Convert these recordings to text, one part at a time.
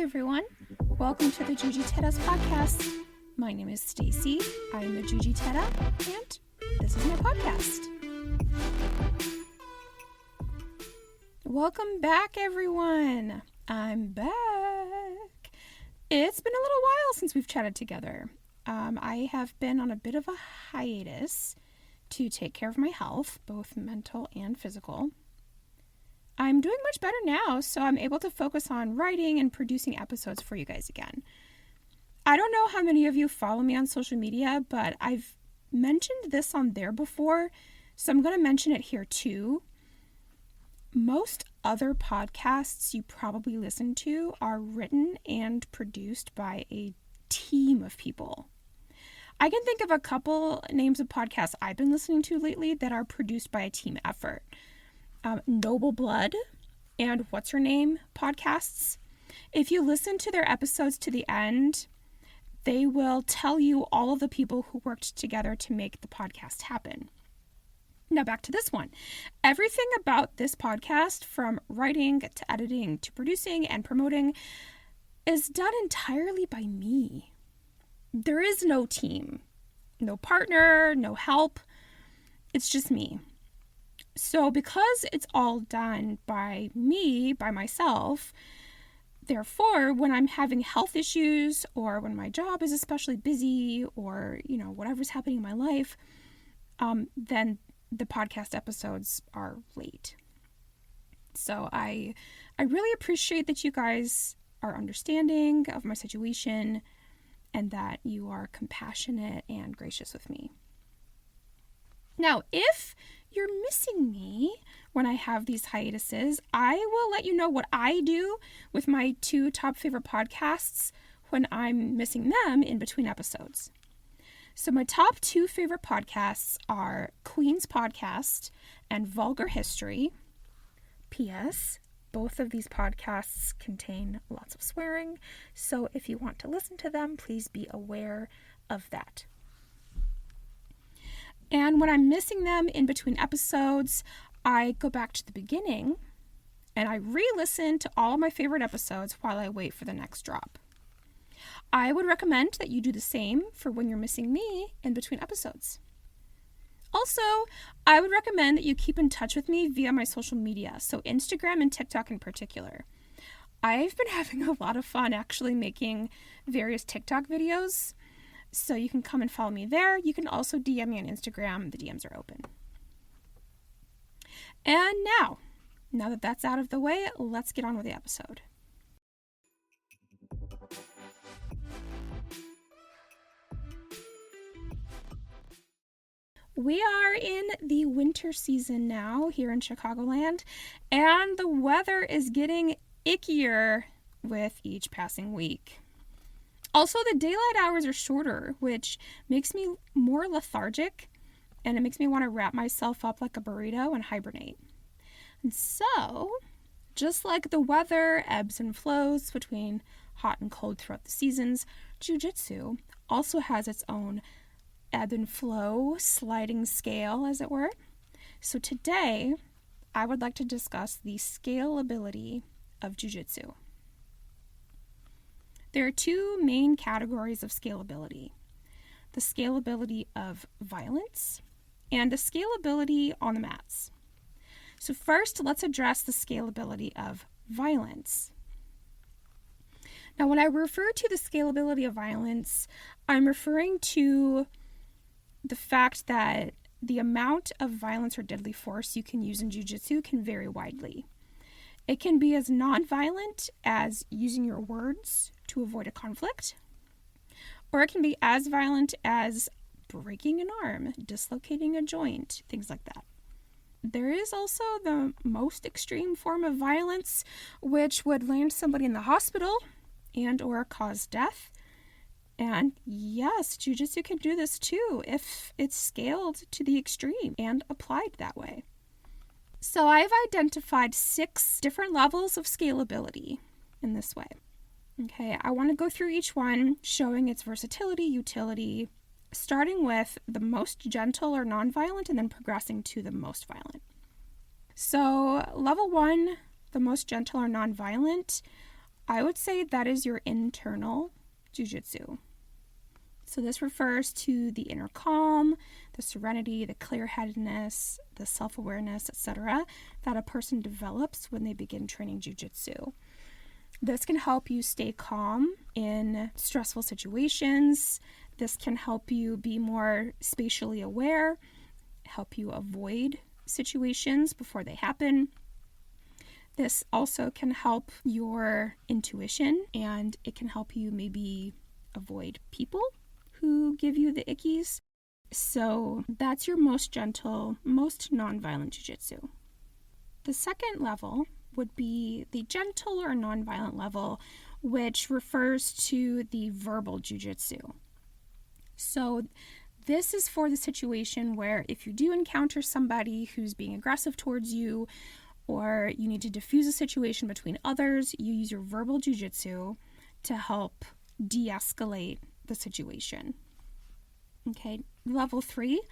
everyone. Welcome to the Jiu Jitsu podcast. My name is Stacy. I am a Jiu Jitsu and this is my podcast. Welcome back, everyone. I'm back. It's been a little while since we've chatted together. I have been on a bit of a hiatus to take care of my health, both mental and physical. I'm doing much better now, so I'm able to focus on writing and producing episodes for you guys again. I don't know how many of you follow me on social media, but I've mentioned this on there before, so I'm going to mention it here too. Most other podcasts you probably listen to are written and produced by a team of people. I can think of a couple names of podcasts I've been listening to lately that are produced by a team effort. Noble Blood and What's Her Name podcasts. If you listen to their episodes to the end, they will tell you all of the people who worked together to make the podcast happen. Now back to this one. Everything about this podcast, from writing to editing to producing and promoting, is done entirely by me. There is no team, no partner, no help. It's just me. So because it's all done by me, by myself, therefore, when I'm having health issues or when my job is especially busy or, whatever's happening in my life, then the podcast episodes are late. So I really appreciate that you guys are understanding of my situation and that you are compassionate and gracious with me. Now, if you're missing me when I have these hiatuses, I will let you know what I do with my two top favorite podcasts when I'm missing them in between episodes. So my top two favorite podcasts are Queen's Podcast and Vulgar History. P.S. Both of these podcasts contain lots of swearing, so if you want to listen to them, please be aware of that. And when I'm missing them in between episodes, I go back to the beginning and I re-listen to all of my favorite episodes while I wait for the next drop. I would recommend that you do the same for when you're missing me in between episodes. Also, I would recommend that you keep in touch with me via my social media, so Instagram and TikTok in particular. I've been having a lot of fun actually making various TikTok videos. So you can come and follow me there. You can also DM me on Instagram. The DMs are open. And now that that's out of the way, let's get on with the episode. We are in the winter season now here in Chicagoland, and the weather is getting ickier with each passing week. Also, the daylight hours are shorter, which makes me more lethargic, and it makes me want to wrap myself up like a burrito and hibernate. And so, just like the weather ebbs and flows between hot and cold throughout the seasons, Jiu Jitsu also has its own ebb and flow sliding scale, as it were. So today, I would like to discuss the scalability of Jiu Jitsu. There are two main categories of scalability: the scalability of violence and the scalability on the mats. So first, let's address the scalability of violence. Now, when I refer to the scalability of violence, I'm referring to the fact that the amount of violence or deadly force you can use in jiu-jitsu can vary widely. It can be as non-violent as using your words to avoid a conflict, or it can be as violent as breaking an arm, dislocating a joint, things like that. There is also the most extreme form of violence, which would land somebody in the hospital and or cause death. And yes, jiu-jitsu can do this too if it's scaled to the extreme and applied that way. So I've identified 6 different levels of scalability in this way. Okay, I want to go through each one, showing its versatility, utility, starting with the most gentle or non-violent and then progressing to the most violent. So level 1, the most gentle or non-violent, I would say that is your internal jiu-jitsu. So this refers to the inner calm, the serenity, the clear-headedness, the self-awareness, etc., that a person develops when they begin training jiu-jitsu. This can help you stay calm in stressful situations. This can help you be more spatially aware, help you avoid situations before they happen. This also can help your intuition, and it can help you maybe avoid people who give you the ickies. So that's your most gentle, most non-violent jiu-jitsu. The second level would be the gentle or non-violent level, which refers to the verbal jiu-jitsu. So this is for the situation where if you do encounter somebody who's being aggressive towards you, or you need to diffuse a situation between others, you use your verbal jiu-jitsu to help de-escalate the situation. Okay, level 3,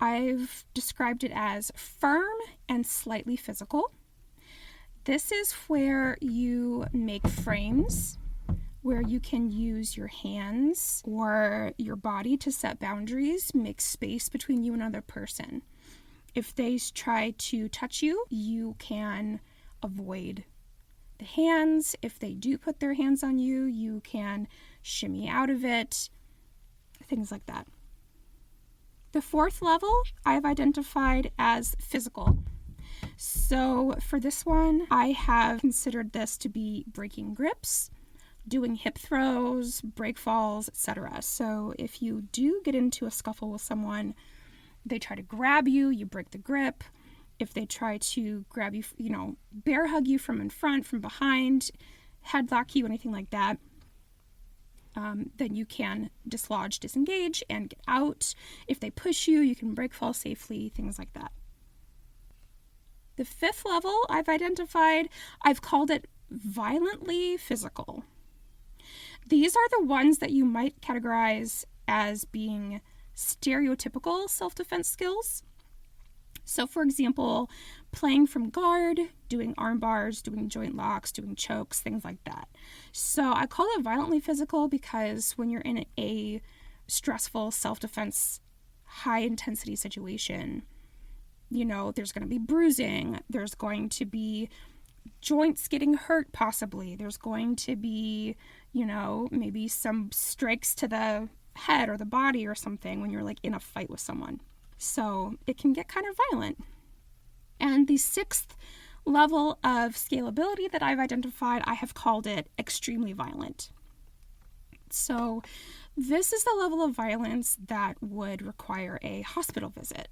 I've described it as firm and slightly physical. This is where you make frames where you can use your hands or your body to set boundaries, make space between you and another person. If they try to touch you, you can avoid the hands. If they do put their hands on you, you can shimmy out of it, things like that. The fourth level I've identified as physical. So for this one, I have considered this to be breaking grips, doing hip throws, break falls, etc. So if you do get into a scuffle with someone, they try to grab you, you break the grip. If they try to grab you, bear hug you from in front, from behind, headlock you, anything like that, then you can dislodge, disengage, and get out. If they push you, you can break fall safely, things like that. The fifth level I've identified, I've called it violently physical. These are the ones that you might categorize as being stereotypical self-defense skills. So for example, playing from guard, doing arm bars, doing joint locks, doing chokes, things like that. So I call it violently physical because when you're in a stressful self-defense, high-intensity situation, there's going to be bruising, there's going to be joints getting hurt possibly, there's going to be, maybe some strikes to the head or the body or something when you're like in a fight with someone. So it can get kind of violent. And the sixth level of scalability that I've identified, I have called it extremely violent. So this is the level of violence that would require a hospital visit.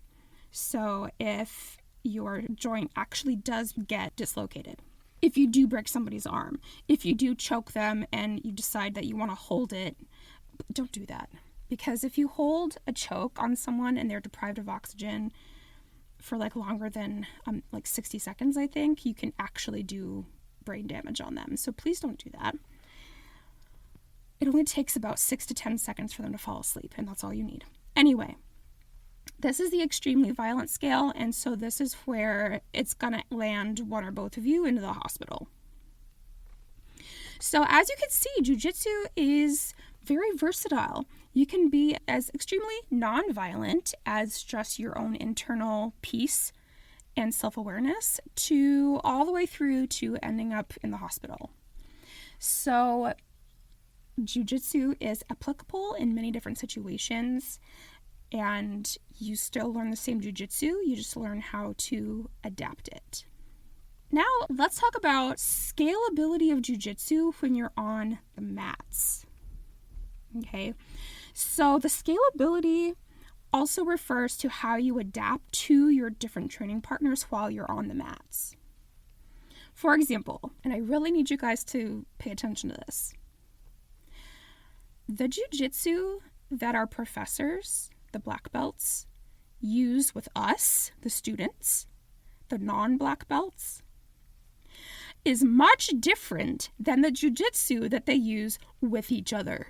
So if your joint actually does get dislocated, if you do break somebody's arm, if you do choke them and you decide that you want to hold it, don't do that. Because if you hold a choke on someone and they're deprived of oxygen for longer than 60 seconds, I think, you can actually do brain damage on them. So please don't do that. It only takes about 6 to 10 seconds for them to fall asleep, and that's all you need. Anyway, this is the extremely violent scale, and so this is where it's going to land one or both of you into the hospital. So as you can see, jiu-jitsu is very versatile. You can be as extremely non-violent as just your own internal peace and self-awareness to all the way through to ending up in the hospital. So jiu-jitsu is applicable in many different situations, and you still learn the same jiu-jitsu, you just learn how to adapt it. Now let's talk about scalability of jiu-jitsu when you're on the mats. Okay, so the scalability also refers to how you adapt to your different training partners while you're on the mats. For example, and I really need you guys to pay attention to this, the jiu-jitsu that our professors, the black belts, use with us, the students, the non-black belts, is much different than the jiu-jitsu that they use with each other.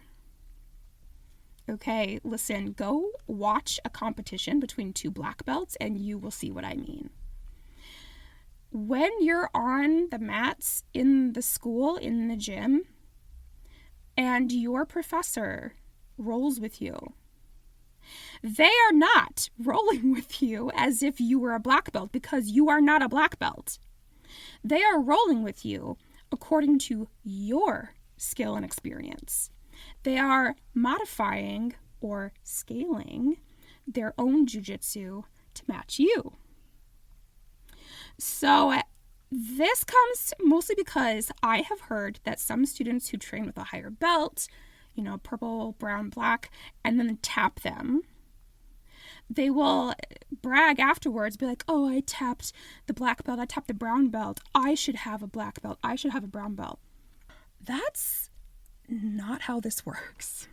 Okay, listen, go watch a competition between two black belts and you will see what I mean. When you're on the mats in the school, in the gym, and your professor rolls with you, they are not rolling with you as if you were a black belt, because you are not a black belt. They are rolling with you according to your skill and experience. They are modifying or scaling their own jiu-jitsu to match you. So this comes mostly because I have heard that some students who train with a higher belt, purple, brown, black, and then tap them, they will brag afterwards, be like, oh, I tapped the black belt, I tapped the brown belt, I should have a black belt, I should have a brown belt. That's not how this works.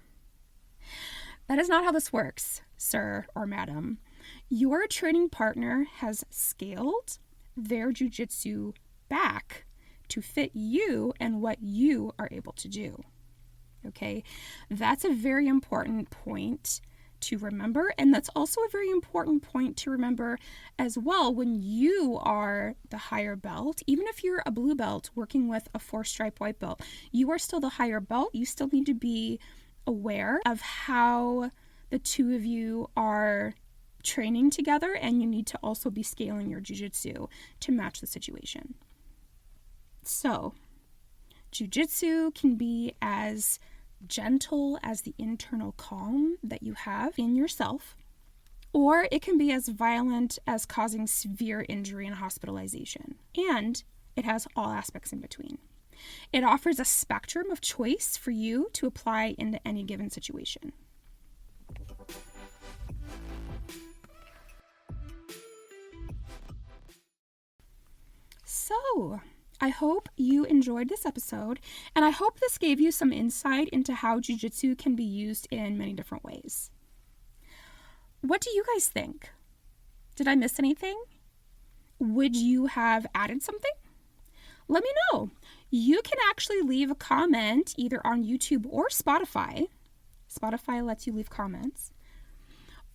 That is not how this works, sir or madam. Your training partner has scaled their jiu-jitsu back to fit you and what you are able to do. Okay? That's a very important point to remember, and that's also a very important point to remember as well when you are the higher belt. Even if you're a blue belt working with a 4-stripe white belt, you are still the higher belt. You still need to be aware of how the two of you are training together, and you need to also be scaling your jiu-jitsu to match the situation. So, jiu-jitsu can be as gentle as the internal calm that you have in yourself, or it can be as violent as causing severe injury and hospitalization. And it has all aspects in between. It offers a spectrum of choice for you to apply into any given situation. So, I hope you enjoyed this episode, and I hope this gave you some insight into how jiu-jitsu can be used in many different ways. What do you guys think? Did I miss anything? Would you have added something? Let me know. You can actually leave a comment either on YouTube or Spotify. Spotify lets you leave comments.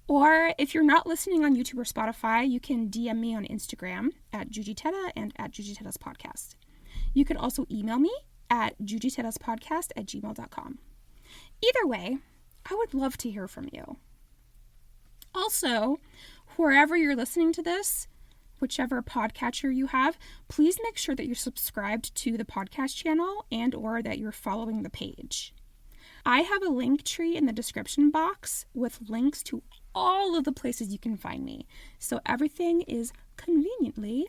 Or if you're not listening on YouTube or Spotify, you can DM me on Instagram at Jujiteta and at Jujiteda's podcast. You can also email me at jujitedaspodcast@gmail.com. Either way, I would love to hear from you. Also, wherever you're listening to this, whichever podcatcher you have, please make sure that you're subscribed to the podcast channel and or that you're following the page. I have a link tree in the description box with links to all of the places you can find me. So everything is conveniently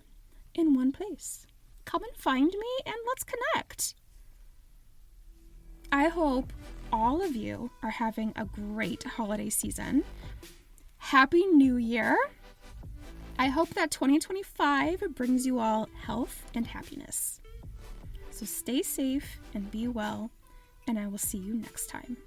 in one place. Come and find me and let's connect. I hope all of you are having a great holiday season. Happy New Year. I hope that 2025 brings you all health and happiness. So stay safe and be well, and I will see you next time.